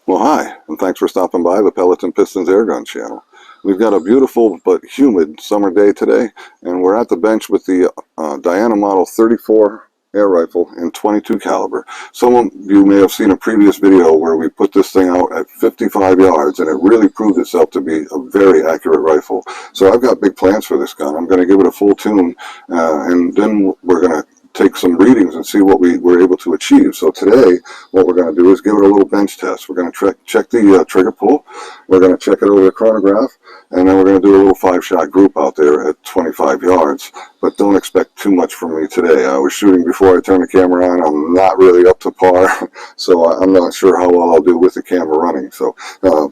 Well, hi, and thanks for stopping by the Pellets and Pistons Airgun channel. We've got a beautiful but humid summer day today, and we're at the bench with the Diana Model 34 air rifle in 22 caliber. Some of you may have seen a previous video where we put this thing out at 55 yards, and it really proved itself to be a very accurate rifle. So I've got big plans for this gun. I'm going to give it a full tune, and then we're going to take some readings and see what we were able to achieve. So today, what we're going to do is give it a little bench test. We're going to check the trigger pull. We're going to check it over the chronograph, and then we're going to do a little 5-shot group out there at 25 yards. But don't expect too much from me today. I was shooting before I turned the camera on. I'm not really up to par, so I'm not sure how well I'll do with the camera running. So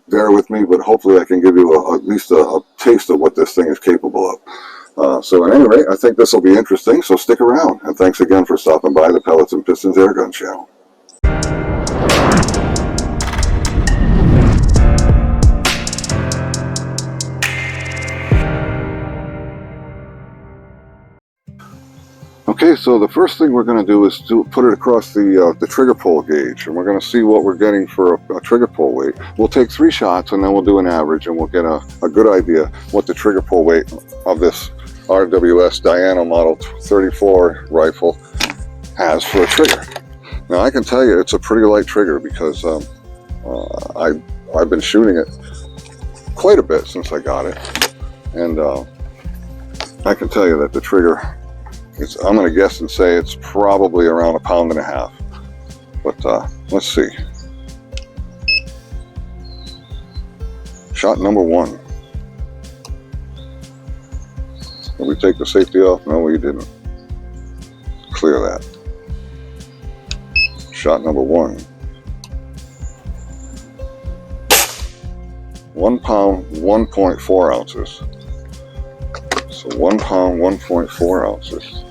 bear with me, but hopefully I can give you at least a taste of what this thing is capable of. So at any rate, I think this will be interesting, so stick around. And thanks again for stopping by the Pellets and Pistons Airgun channel. Okay, so the first thing we're going to do is put it across the trigger pull gauge, and we're going to see what we're getting for a trigger pull weight. We'll take 3 shots, and then we'll do an average, and we'll get a good idea what the trigger pull weight of this RWS Diana Model 34 rifle has for a trigger. Now I can tell you it's a pretty light trigger because I've been shooting it quite a bit since I got it, and I can tell you that the trigger, I'm going to guess and say it's probably around 1.5 pounds. But let's see. Shot number 1. Did we take the safety off? No, we didn't. Clear that. Shot number 1. 1 pound, 1.4 ounces. So 1 pound, 1.4 ounces.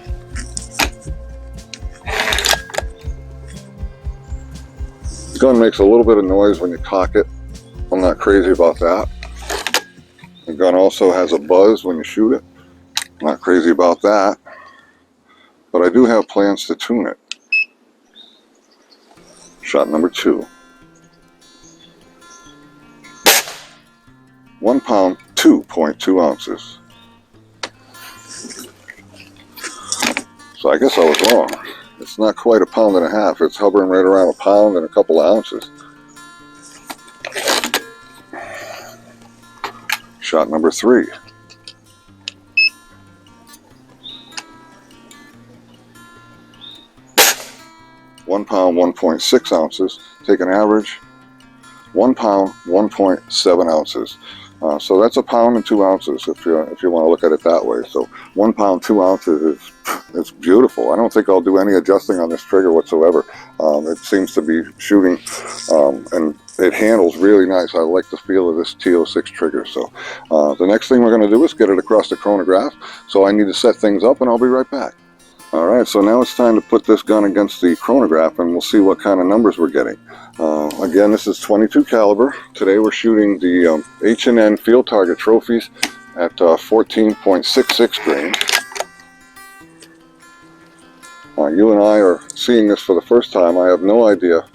The gun makes a little bit of noise when you cock it. I'm not crazy about that. The gun also has a buzz when you shoot it. Not crazy about that, but I do have plans to tune it. Shot number 2. 1 pound, 2.2 ounces. So I guess I was wrong. It's not quite 1.5 pounds. It's hovering right around 1 pound and a couple of ounces. Shot number 3. 1 pound, 1.6 ounces. Take an average. 1 pound, 1.7 ounces. So that's 1 pound and 2 ounces if you want to look at it that way. So 1 pound, 2 ounces it's beautiful. I don't think I'll do any adjusting on this trigger whatsoever. It seems to be shooting, and it handles really nice. I like the feel of this T06 trigger. So the next thing we're going to do is get it across the chronograph. So I need to set things up, and I'll be right back. Alright, so now it's time to put this gun against the chronograph, and we'll see what kind of numbers we're getting. Again, this is 22 caliber. Today we're shooting the H&N Field Target Trophies at 14.66 grain. You and I are seeing this for the first time. I have no idea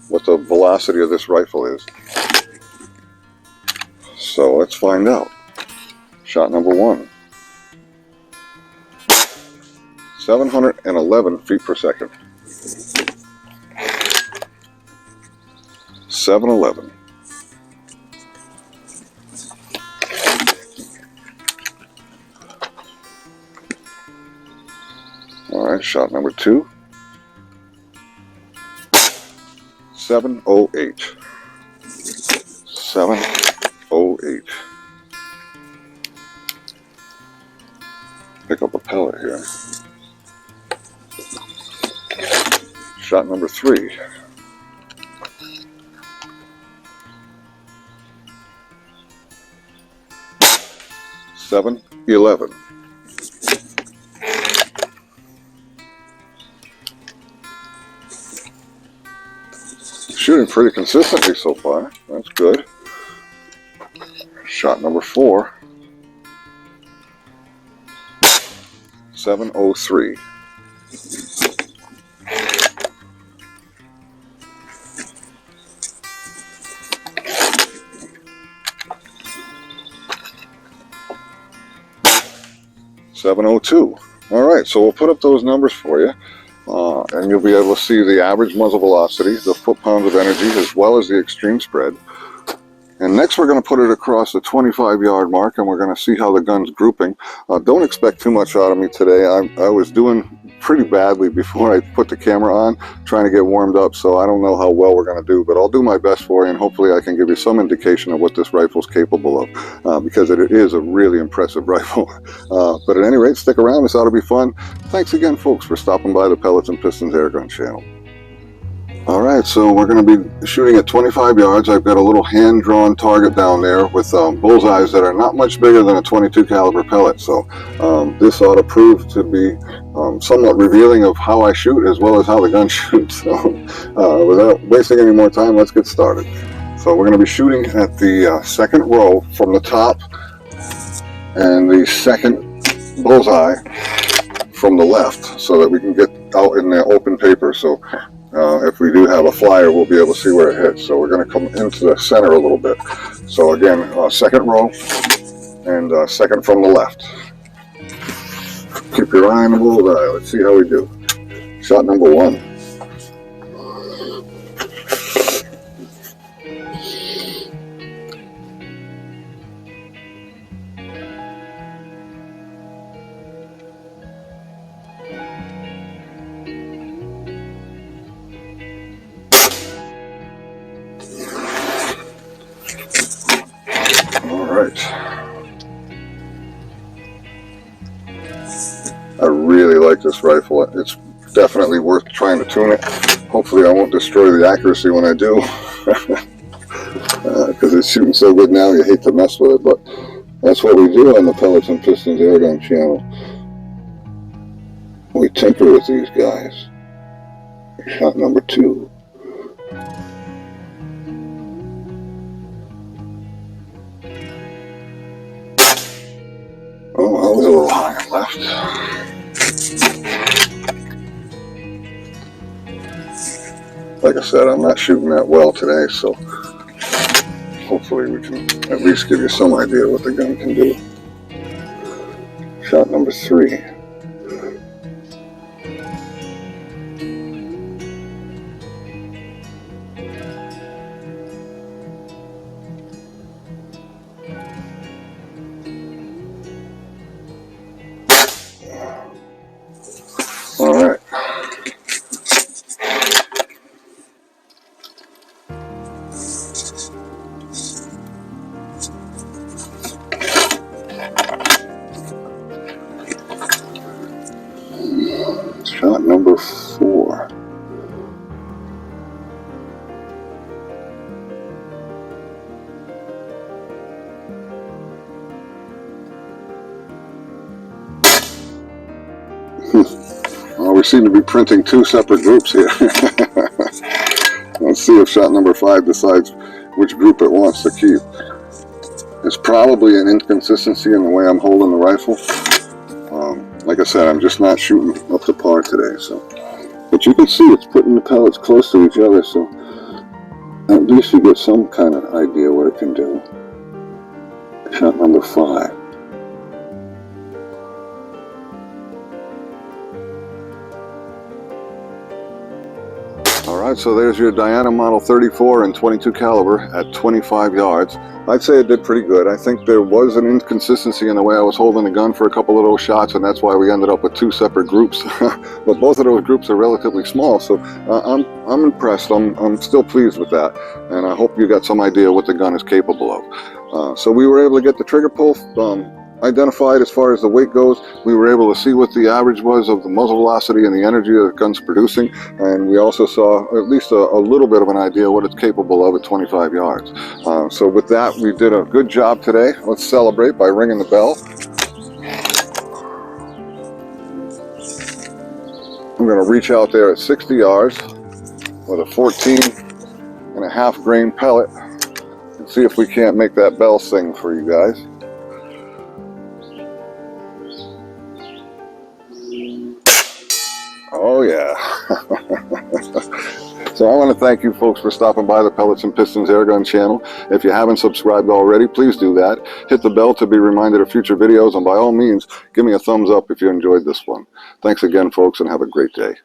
what the velocity of this rifle is. So let's find out. Shot number 1. 711 feet per second. 711. All right, shot number 2. 708. 708. Pick up a pellet here. Shot number 3. 711. Shooting pretty consistently so far. That's good. Shot number 4. 703. 702. All right, so we'll put up those numbers for you, and you'll be able to see the average muzzle velocity, the foot-pounds of energy, as well as the extreme spread. And next we're going to put it across the 25-yard mark, and we're going to see how the gun's grouping. Don't expect too much out of me today. I was doing pretty badly before I put the camera on, trying to get warmed up, so I don't know how well we're going to do, but I'll do my best for you, and hopefully I can give you some indication of what this rifle's capable of, because it is a really impressive rifle. But at any rate, stick around. This ought to be fun. Thanks again, folks, for stopping by the Pellets and Pistons Airgun channel. Alright, so we're going to be shooting at 25 yards. I've got a little hand-drawn target down there with bullseyes that are not much bigger than a 22 caliber pellet. So this ought to prove to be somewhat revealing of how I shoot as well as how the gun shoots. So without wasting any more time, let's get started. So we're going to be shooting at the second row from the top and the second bullseye from the left so that we can get out in the open paper. So if we do have a flyer, we'll be able to see where it hits. So we're going to come into the center a little bit. So again, second row and second from the left. Keep your eye on the bullseye. Let's see how we do. Shot number 1. I really like this rifle. It's definitely worth trying to tune it. Hopefully I won't destroy the accuracy when I do, because it's shooting so good now you hate to mess with it, but that's what we do on the Pellets and Pistons Airgun channel. We tinker with these guys. Shot number 2. Oh, I was a little high and left. Like I said, I'm not shooting that well today, so hopefully we can at least give you some idea what the gun can do. Shot number 3. All right. Shot number 4. Well, we seem to be printing 2 separate groups here. Let's see if shot number 5 decides which group it wants to keep. It's probably an inconsistency in the way I'm holding the rifle. Like I said, I'm just not shooting up to par today. So, but you can see it's putting the pellets close to each other, so at least you get some kind of idea what it can do. Shot number 5. Alright, so there's your Diana Model 34 and 22 caliber at 25 yards. I'd say it did pretty good. I think there was an inconsistency in the way I was holding the gun for a couple of those shots, and that's why we ended up with 2 separate groups. But both of those groups are relatively small, so I'm impressed. I'm still pleased with that, and I hope you got some idea what the gun is capable of. So we were able to get the trigger pull identified as far as the weight goes. We were able to see what the average was of the muzzle velocity and the energy that the gun's producing, and we also saw at least a little bit of an idea what it's capable of at 25 yards. So with that, we did a good job today. Let's celebrate by ringing the bell. I'm going to reach out there at 60 yards with a 14.5 grain pellet and see if we can't make that bell sing for you guys. Oh yeah. So I want to thank you folks for stopping by the Pellets and Pistons Airgun channel. If you haven't subscribed already, please do that. Hit the bell to be reminded of future videos, and by all means, give me a thumbs up if you enjoyed this one. Thanks again, folks, and have a great day.